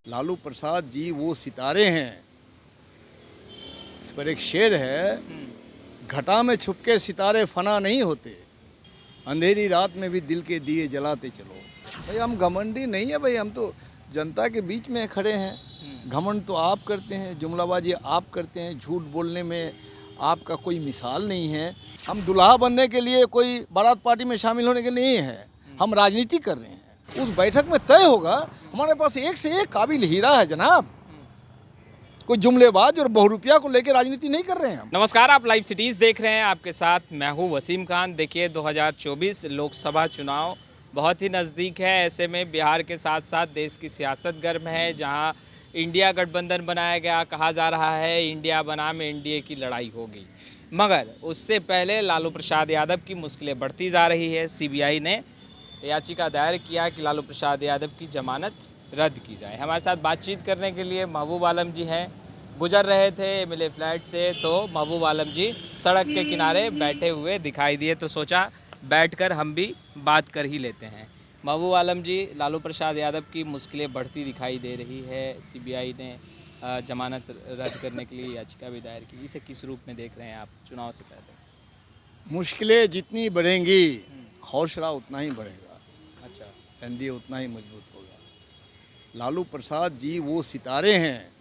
लालू प्रसाद जी वो सितारे हैं। इस पर एक शेर है, घटा में छुपके सितारे फना नहीं होते, अंधेरी रात में भी दिल के दिए जलाते चलो। भाई हम घमंडी नहीं है भाई, हम तो जनता के बीच में खड़े हैं। घमंड तो आप करते हैं, जुमलाबाजी आप करते हैं, झूठ बोलने में आपका कोई मिसाल नहीं है। हम दुल्हा बनने के लिए कोई बारात पार्टी में शामिल होने के लिए नहीं है, हम राजनीति कर रहे हैं। उस बैठक में तय होगा, हमारे पास एक से एक काबिल हीरा है जनाब। कोई जुमलेबाज और बहुरुपिया को लेकर राजनीति नहीं कर रहे हैं हम। नमस्कार, आप लाइव सिटीज़ देख रहे हैं। आपके साथ मैं हूं वसीम खान। देखिए 2024 लोकसभा चुनाव बहुत ही नज़दीक है। ऐसे में बिहार के साथ साथ देश की सियासत गर्म है, जहां इंडिया गठबंधन बनाया गया। कहा जा रहा है इंडिया बनाम एनडीए की लड़ाई होगी, मगर उससे पहले लालू प्रसाद यादव की मुश्किलें बढ़ती जा रही है। सीबीआई ने याचिका दायर किया कि लालू प्रसाद यादव की जमानत रद्द की जाए। हमारे साथ बातचीत करने के लिए महबूब आलम जी हैं। गुजर रहे थे एमएलए फ्लैट से, तो महबूब आलम जी सड़क के किनारे बैठे हुए दिखाई दिए, तो सोचा बैठकर हम भी बात कर ही लेते हैं। महबूब आलम जी, लालू प्रसाद यादव की मुश्किलें बढ़ती दिखाई दे रही है। सीबीआई ने जमानत रद्द करने के लिए याचिका भी दायर की। इसे किस रूप में देख रहे हैं आप चुनाव से पहले? मुश्किलें जितनी बढ़ेंगी हौसला उतना ही बढ़ेगा, अच्छा, एनडीए उतना ही मजबूत होगा। लालू प्रसाद जी वो सितारे हैं।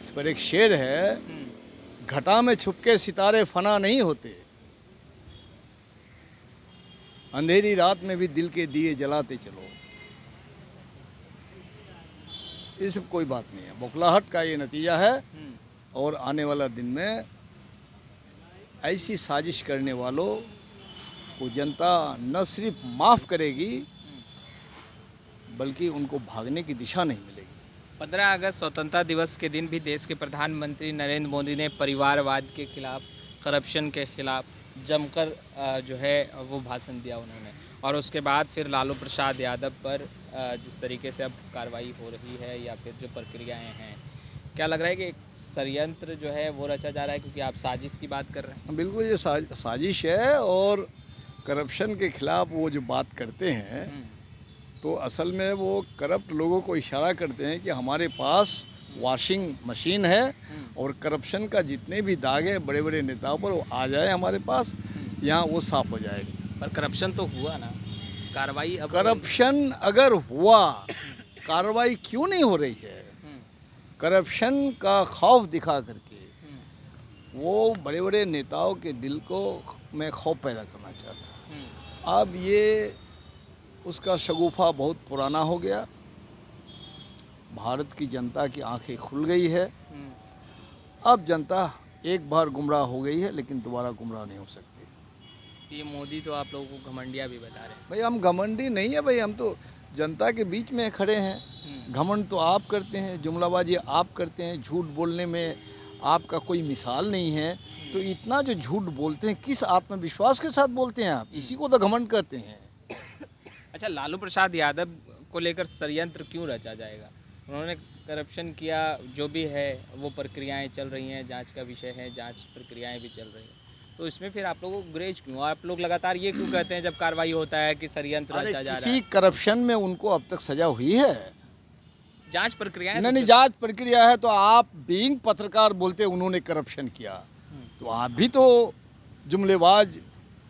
इस पर एक शेर है, घटा में छुपके सितारे फना नहीं होते, अंधेरी रात में भी दिल के दिए जलाते चलो। ये सब कोई बात नहीं है, बौखलाहट का ये नतीजा है। और आने वाला दिन में ऐसी साजिश करने वालों को जनता न सिर्फ माफ़ करेगी, बल्कि उनको भागने की दिशा नहीं मिलेगी। 15 अगस्त स्वतंत्रता दिवस के दिन भी देश के प्रधानमंत्री नरेंद्र मोदी ने परिवारवाद के खिलाफ, करप्शन के खिलाफ जमकर जो है वो भाषण दिया उन्होंने। और उसके बाद फिर लालू प्रसाद यादव पर जिस तरीके से अब कार्रवाई हो रही है या फिर जो प्रक्रियाएं हैं, क्या लग रहा है कि एक षड्यंत्र जो है वो रचा जा रहा है? क्योंकि आप साजिश की बात कर रहे हैं। बिल्कुल ये साजिश है। और करप्शन के खिलाफ वो जो बात करते हैं, तो असल में वो करप्ट लोगों को इशारा करते हैं कि हमारे पास वॉशिंग मशीन है और करप्शन का जितने भी दाग है बड़े बड़े नेताओं पर, वो आ जाए हमारे पास, यहाँ वो साफ हो जाएगा। पर करप्शन तो हुआ ना, कार्रवाई अब करप्शन अगर हुआ, कार्रवाई क्यों नहीं हो रही है? करप्शन का खौफ दिखा करके वो बड़े बड़े नेताओं के दिल को में खौफ पैदा करना चाहता है। अब ये उसका शगुफा बहुत पुराना हो गया। भारत की जनता की आंखें खुल गई है। अब जनता एक बार गुमराह हो गई है, लेकिन दोबारा गुमराह नहीं हो सकती। ये मोदी तो आप लोगों को घमंडिया भी बता रहे हैं। भाई हम घमंडी नहीं है भाई, हम तो जनता के बीच में खड़े हैं। घमंड तो आप करते हैं, जुमलाबाजी आप करते हैं, झूठ बोलने में आपका कोई मिसाल नहीं है। तो इतना जो झूठ बोलते हैं, किस आत्मविश्वास के साथ बोलते हैं आप? इसी को तो घमंड कहते हैं। अच्छा, लालू प्रसाद यादव को लेकर षड्यंत्र क्यों रचा जाएगा? उन्होंने करप्शन किया, जो भी है वो प्रक्रियाएं चल रही हैं, जांच का विषय है, जांच प्रक्रियाएं भी चल रही हैं, तो इसमें फिर आप लोगों को गुरेज क्यों? आप लोग लगातार ये क्यों कहते हैं जब कार्रवाई होता है कि षड्यंत्र रचा जा रहा है? किसी करप्शन में उनको अब तक सजा हुई है? जांच प्रक्रियाएं नहीं, जांच प्रक्रिया है। तो आप बीइंग पत्रकार बोलते उन्होंने करप्शन किया, तो आप भी तो जुमलेबाज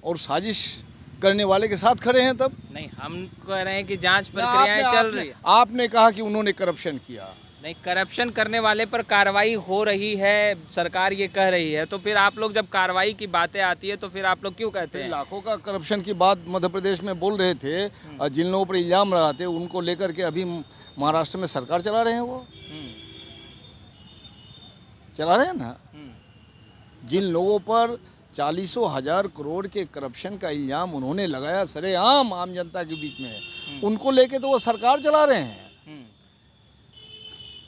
और साजिश करने वाले के साथ खड़े हैं। तब नहीं, हम कह रहे हैं कि जांच प्रक्रियाएं चल रही है। आपने कहा कि उन्होंने करप्शन किया। नहीं, करप्शन करने वाले पर कार्रवाई हो रही है, सरकार ये कह रही है, तो फिर आप लोग जब कार्रवाई की बातें आती है तो फिर आप लोग क्यों कहते हैं? लाखों का करप्शन की बात मध्य प्रदेश में बोल रहे थे, और जिन लोगों पर इल्जाम लगाते उनको लेकर के अभी महाराष्ट्र में सरकार चला रहे हैं। वो चला रहे हैं ना। जिन लोगों पर 40,000 करोड़ के करप्शन का इल्जाम उन्होंने लगाया सरेआम आम जनता के बीच में, उनको लेके तो वो सरकार चला रहे हैं।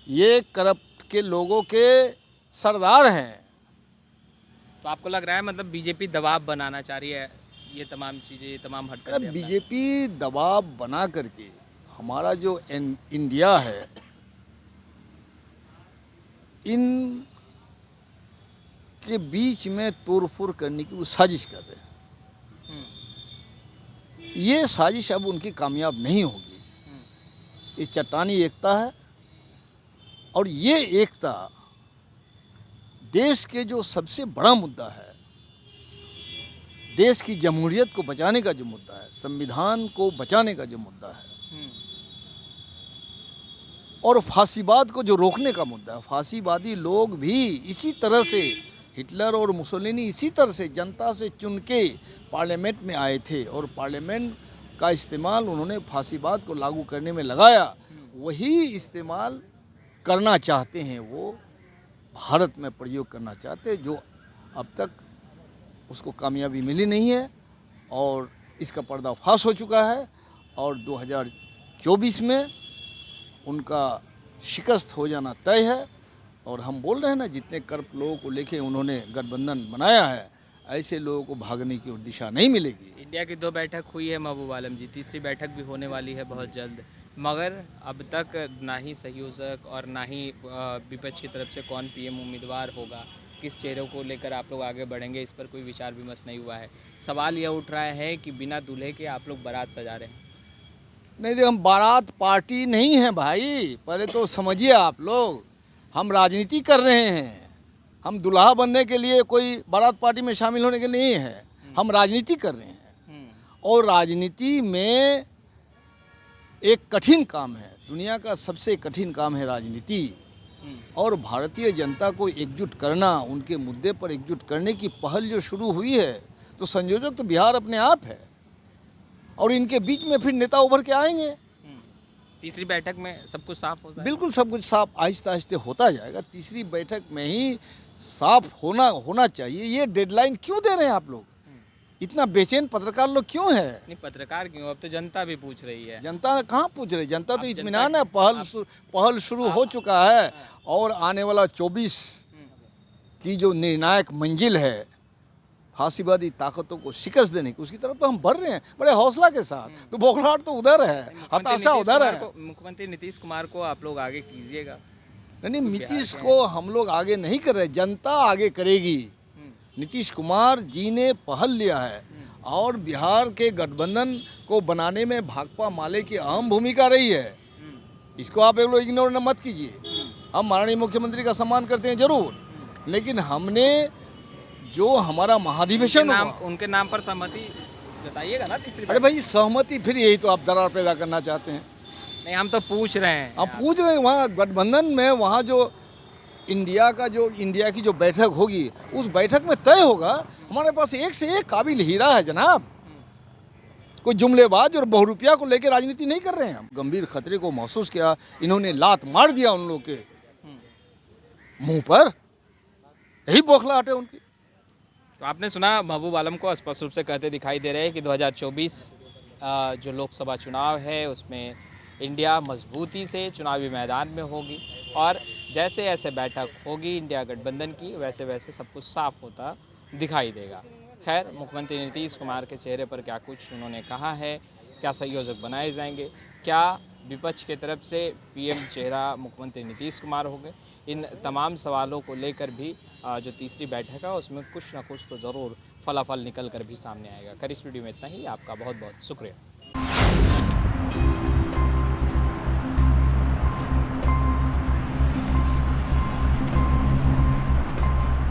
ये करप्ट के लोगों के सरदार हैं। तो आपको लग रहा है मतलब बीजेपी दबाव बनाना चाह रही है, ये तमाम चीज़ें, ये तमाम हटकर? बीजेपी दबाव बना करके हमारा जो इंडिया है, इन के बीच में तोड़फोड़ करने की वो साजिश कर रहे हैं। ये साजिश अब उनकी कामयाब नहीं होगी। ये चट्टानी एकता है। और ये एकता देश के जो सबसे बड़ा मुद्दा है, देश की जमहूरियत को बचाने का जो मुद्दा है, संविधान को बचाने का जो मुद्दा है, और फांसीवाद को जो रोकने का मुद्दा है। फांसीवादी लोग भी इसी तरह से, हिटलर और मुसोलिनी इसी तरह से जनता से चुन के पार्लियामेंट में आए थे और पार्लियामेंट का इस्तेमाल उन्होंने फांसीवाद को लागू करने में लगाया। वही इस्तेमाल करना चाहते हैं, वो भारत में प्रयोग करना चाहते हैं, जो अब तक उसको कामयाबी मिली नहीं है और इसका पर्दाफाश हो चुका है। और 2024 में उनका शिकस्त हो जाना तय है। और हम बोल रहे हैं ना, जितने करप्ट लोगों को लेके उन्होंने गठबंधन बनाया है, ऐसे लोगों को भागने की दिशा नहीं मिलेगी। इंडिया की 2 बैठक हुई है महबूब आलम जी, तीसरी बैठक भी होने वाली है बहुत जल्द, मगर अब तक ना ही संयोजक और ना ही विपक्ष की तरफ से कौन पीएम उम्मीदवार होगा, किस चेहरों को लेकर आप लोग आगे बढ़ेंगे, इस पर कोई विचार विमर्श नहीं हुआ है। सवाल यह उठ रहा है कि बिना दूल्हे के आप लोग बारात सजा रहे हैं। नहीं देखिए, हम बारात पार्टी नहीं हैं भाई, पहले तो समझिए आप लोग। हम राजनीति कर रहे हैं, हम दुल्हा बनने के लिए कोई बारात पार्टी में शामिल होने के लिए नहीं है। हम राजनीति कर रहे हैं और राजनीति में एक कठिन काम है, दुनिया का सबसे कठिन काम है राजनीति। और भारतीय जनता को एकजुट करना, उनके मुद्दे पर एकजुट करने की पहल जो शुरू हुई है, तो संयोजक तो बिहार अपने आप है और इनके बीच में फिर नेता उभर के आएंगे। तीसरी बैठक में सब कुछ साफ हो जाएगा। बिल्कुल सब कुछ साफ आहिस्ते आहिस्ते होता जाएगा। तीसरी बैठक में ही साफ होना चाहिए। ये डेडलाइन क्यों दे रहे हैं आप लोग? इतना बेचैन पत्रकार लोग क्यों है? नहीं, पत्रकार क्यों, अब तो जनता भी पूछ रही है। जनता कहाँ पूछ रही? जनता तो इत्मीनान है, पहल शुरू हो चुका है और आने वाला 24 की जो निर्णायक मंजिल है, फांसीवादी ताकतों को शिकस्त देने की, उसकी तरफ तो हम बढ़ रहे हैं बड़े हौसला के साथ। तो बौखलाहट तो उधर है, हताशा उधर है। मुख्यमंत्री नीतीश कुमार को आप लोग आगे कीजिएगा। नहीं, नीतीश को हम लोग आगे नहीं कर रहे, जनता आगे करेगी। नीतीश कुमार जी ने पहल लिया है और बिहार के गठबंधन को बनाने में भाकपा माले की अहम भूमिका रही है। इसको आप एक लोग इग्नोर मत कीजिए। हम माननीय मुख्यमंत्री का सम्मान करते हैं जरूर, लेकिन हमने जो हमारा महाधिवेशन उनके नाम पर सहमति जताइएगा ना तीसरी। अरे भाई, सहमति फिर यही तो आप दरार पैदा करना चाहते हैं। नहीं, हम तो पूछ रहे हैं। हम पूछ रहे हैं, वहाँ गठबंधन में वहाँ जो इंडिया की जो बैठक होगी, उस बैठक में तय होगा। हमारे पास एक से एक काबिल हीरा है जनाब। कोई जुमलेबाज और बहुरुपिया को लेकर राजनीति नहीं कर रहे हैं हम। गंभीर खतरे को महसूस किया, इन्होंने लात मार दिया उन लोगों के मुंह पर। यही बौखलाहट है उनकी। तो आपने सुना, महबूब आलम को स्पष्ट रूप से कहते दिखाई दे रहे हैं कि 2024 जो लोकसभा चुनाव है उसमें इंडिया मजबूती से चुनावी मैदान में होगी और जैसे जैसे बैठक होगी इंडिया गठबंधन की, वैसे वैसे सब कुछ साफ होता दिखाई देगा। खैर, मुख्यमंत्री नीतीश कुमार के चेहरे पर क्या कुछ उन्होंने कहा है, क्या संयोजक बनाए जाएंगे, क्या विपक्ष की तरफ से पीएम चेहरा मुख्यमंत्री नीतीश कुमार होंगे, इन तमाम सवालों को लेकर भी जो तीसरी बैठक है उसमें कुछ ना कुछ तो ज़रूर फलाफल निकल कर भी सामने आएगा। खैर, इस वीडियो में इतना ही। आपका बहुत बहुत शुक्रिया।